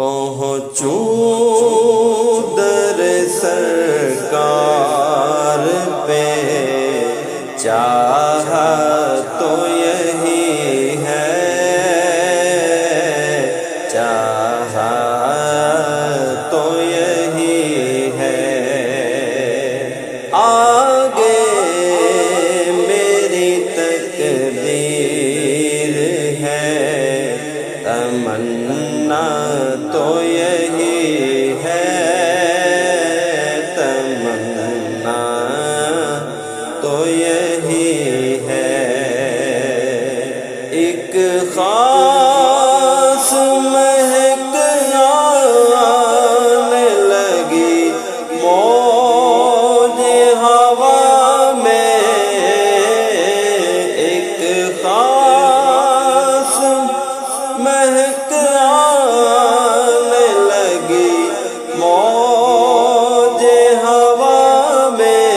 پہنچوں در سرکار پہ، چاہا تو یہی ہے، چاہا تو یہی ہے، آگے میری تقدیر ہے، تمنا تو یہی ہے، تمنا تو یہی ہے، ایک خاص مہک آنے لگی موج ہوا میں، ایک خاص مہک آنے لگی موج ہوا میں،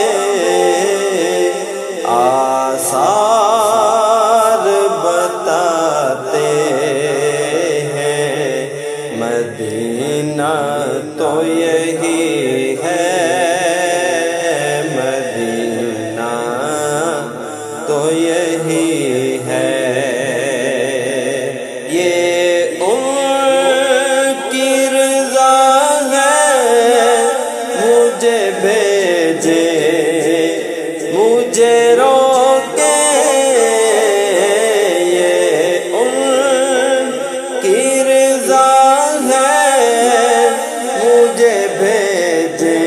آثار بتاتے ہیں مدینہ تو یہی ہے، مدینہ تو یہی ہے، یہ ان کی رضا ہے مجھے بھیجے، مجھے روکے، یہ ان کی رضا ہے مجھے بھیجے،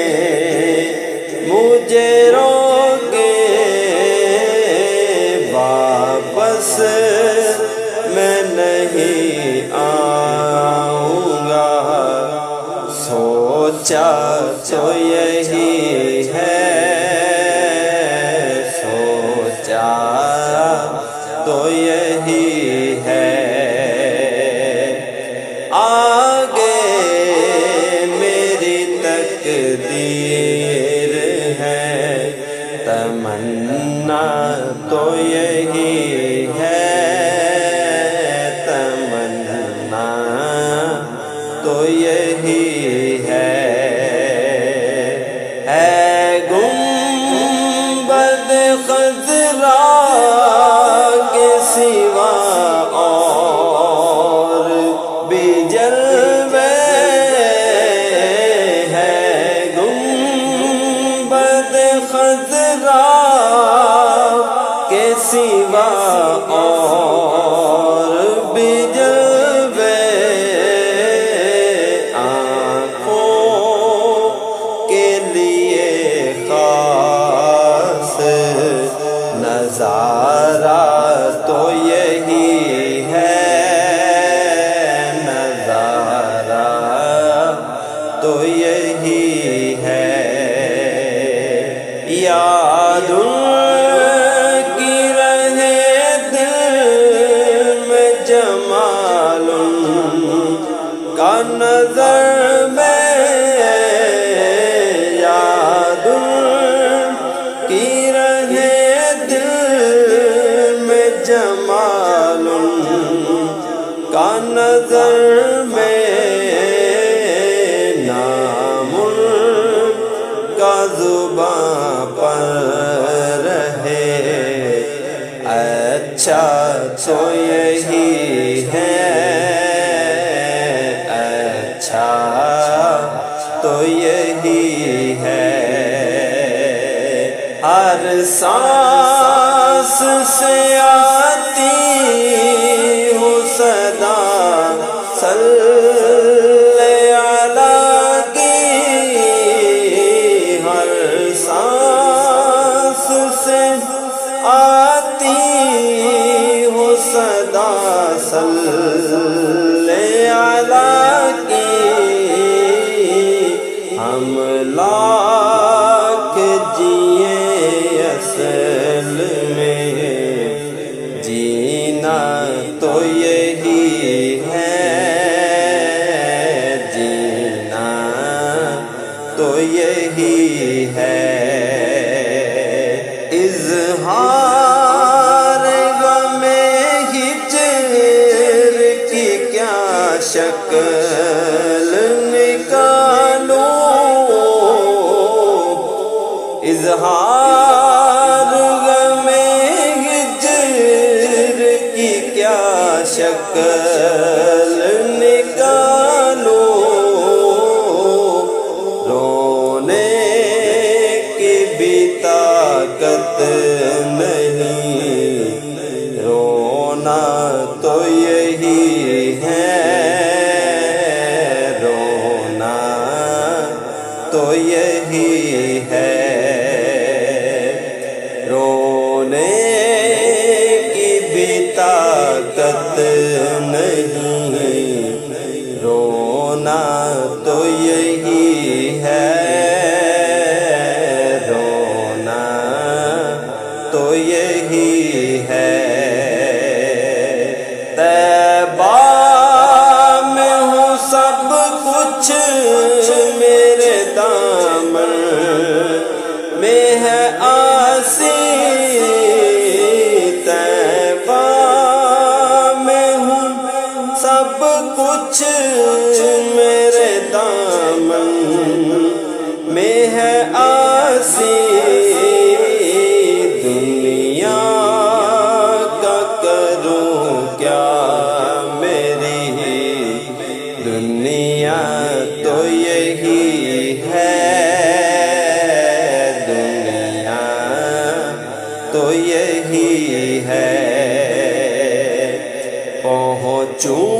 مجھے روکے، واپس میں نہیں آؤں گا، سوچا تو یہی ہے، سوچا تو یہی ہے، آگے میری تقدیر ہے، تمنا تو یہی ہے، تمنا تو یہی ہے، گنبد خضرا کے سوا اور بھی جلوے ہیں، گنبد خضرا کے سوا اور بھی جلوے، آنکھوں کے لیے خاص نظارہ تو یہی ہے، نظارہ تو یہی ہے، یاد کی رہے دل میں جمال کا نظر میں، یاد کی رہے دل میں جمال کا نظر میں، نام کا زباں پر رہے، اچھا تو یہی ہے، اچھا تو یہی ہے، ہر سانس سے آتی ہوں صدا صلی علیہ کی، ہر سانس سے آتی ہوں صدا صلی علیہ کی، ہم لاکھ جیے اصل میں جینا تو یہی ہے، جینا تو یہی ہے، اظہار غم ہجر کی کیا شکل تو یہی ہے، رونے کی بھی طاقت نہیں، رونا تو یہی ہے، رونا تو یہی ہے۔ طیبہ میں ہوں سب کچھ میرے دامن میں ہے آسی، طیبہ میں ہوں سب کچھ میرے دامن میں ہے آسی، دنیا کا کروں کیا میری دنیا تو یہی ہے، دنیا تو یہی ہے۔ پہنچوں